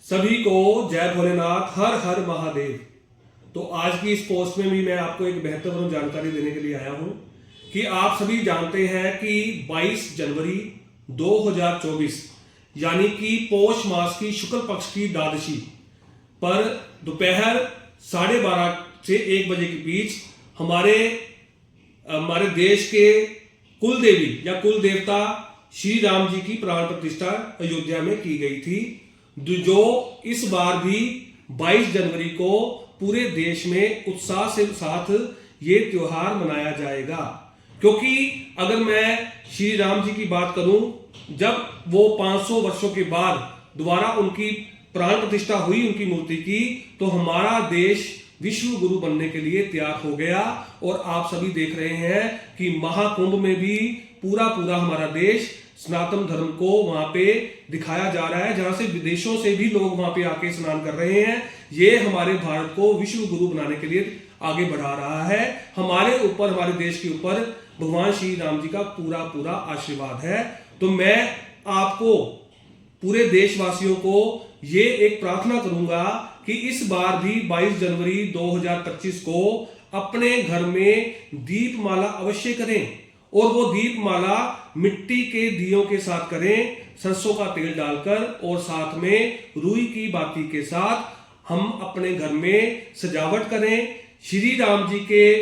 सभी को जय भोलेनाथ, हर हर महादेव। तो आज की इस पोस्ट में भी मैं आपको एक महत्वपूर्ण जानकारी देने के लिए आया हूं कि आप सभी जानते हैं कि 22 जनवरी 2024 यानी कि पौष मास की शुक्ल पक्ष की द्वादशी पर दोपहर 12:30 से 1 बजे के बीच हमारे देश के कुल देवी या कुल देवता श्री राम जी की प्राण प्रतिष्ठा अयोध्या में की गई थी, जो इस बार भी 22 जनवरी को पूरे देश में उत्साह से साथ ये त्योहार मनाया जाएगा। क्योंकि अगर मैं श्री राम जी की बात करूं, जब वो 500 वर्षों के बाद दोबारा उनकी प्राण प्रतिष्ठा हुई उनकी मूर्ति की, तो हमारा देश विश्व गुरु बनने के लिए तैयार हो गया। और आप सभी देख रहे हैं कि महाकुंभ में भी पूरा हमारा देश सनातन धर्म को वहां पे दिखाया जा रहा है, जहां से विदेशों से भी लोग वहां पे आके स्नान कर रहे हैं। ये हमारे भारत को विश्व गुरु बनाने के लिए आगे बढ़ा रहा है। हमारे ऊपर, हमारे देश के ऊपर भगवान श्री राम जी का पूरा आशीर्वाद है। तो मैं आपको, पूरे देशवासियों को ये एक प्रार्थना करूंगा कि इस बार भी 22 जनवरी 2025 को अपने घर में दीपमाला अवश्य करें, और वो दीपमाला मिट्टी के दियों के साथ करें, सरसों का तेल डालकर, और साथ में रुई की बाती के साथ हम अपने घर में सजावट करें। श्री राम जी के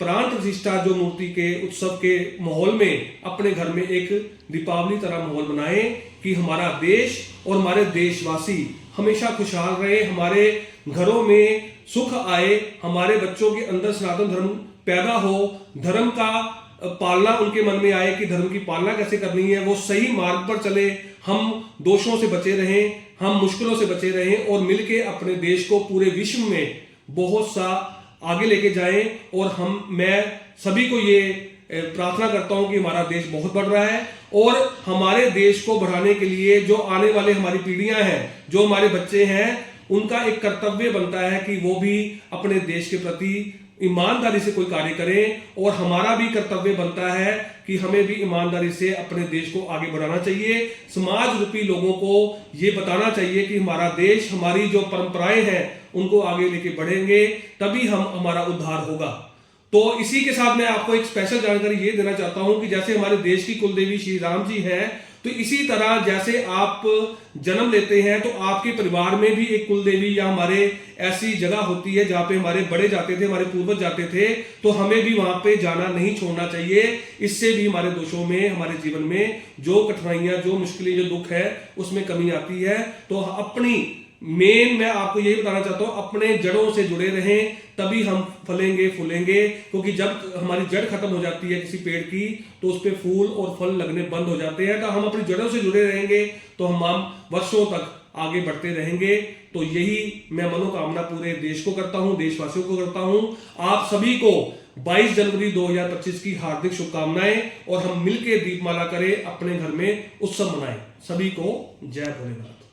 प्राण प्रतिष्ठा जो मूर्ति के उत्सव के माहौल में अपने घर में एक दीपावली तरह माहौल बनाएं कि हमारा देश और हमारे देशवासी हमेशा खुशहाल रहे, हमारे घरों में सुख आए, हमारे बच्चों के अंदर सनातन धर्म पैदा हो, धर्म का पालना उनके मन में आए कि धर्म की पालना कैसे करनी है, वो सही मार्ग पर चले, हम दोषों से बचे रहें, हम मुश्किलों से बचे रहें, और मिलके अपने देश को पूरे विश्व में बहुत सा आगे लेके जाएं। और मैं सभी को ये प्रार्थना करता हूं कि हमारा देश बहुत बढ़ रहा है, और हमारे देश को बढ़ाने के लिए जो आने वाले हमारी पीढ़ियां हैं, जो हमारे बच्चे हैं, उनका एक कर्तव्य बनता है कि वो भी अपने देश के प्रति ईमानदारी से कोई कार्य करें, और हमारा भी कर्तव्य बनता है कि हमें भी ईमानदारी से अपने देश को आगे बढ़ाना चाहिए। समाज रूपी लोगों को ये बताना चाहिए कि हमारा देश, हमारी जो परंपराएं हैं, उनको आगे लेके बढ़ेंगे, तभी हमारा उद्धार होगा। तो इसी के साथ मैं आपको एक स्पेशल जानकारी ये देना चाहता हूं कि जैसे हमारे देश की कुलदेवी श्री राम जी हैं, तो इसी तरह जैसे आप जन्म लेते हैं तो आपके परिवार में भी एक कुलदेवी या हमारे ऐसी जगह होती है जहां पे हमारे बड़े जाते थे, हमारे पूर्वज जाते थे, तो हमें भी वहां पे जाना नहीं छोड़ना चाहिए। इससे भी हमारे दोषों में, हमारे जीवन में जो कठिनाइयां, जो मुश्किलें, जो दुख है, उसमें कमी आती है। तो अपनी मैं आपको यही बताना चाहता हूं, अपने जड़ों से जुड़े रहें, तभी हम फलेंगे फूलेंगे। क्योंकि जब हमारी जड़ खत्म हो जाती है किसी पेड़ की, तो उस पे फूल और फल लगने बंद हो जाते हैं। तो हम अपनी जड़ों से जुड़े रहेंगे तो हम वर्षों तक आगे बढ़ते रहेंगे। तो यही मैं मनोकामना पूरे देश को करता हूं, देशवासियों को करता हूं। आप सभी को 22 जनवरी 2025 की हार्दिक शुभकामनाएं, और हम मिलकर दीपमाला करें, अपने घर में उत्सव मनाएं। सभी को जय भोलेनाथ।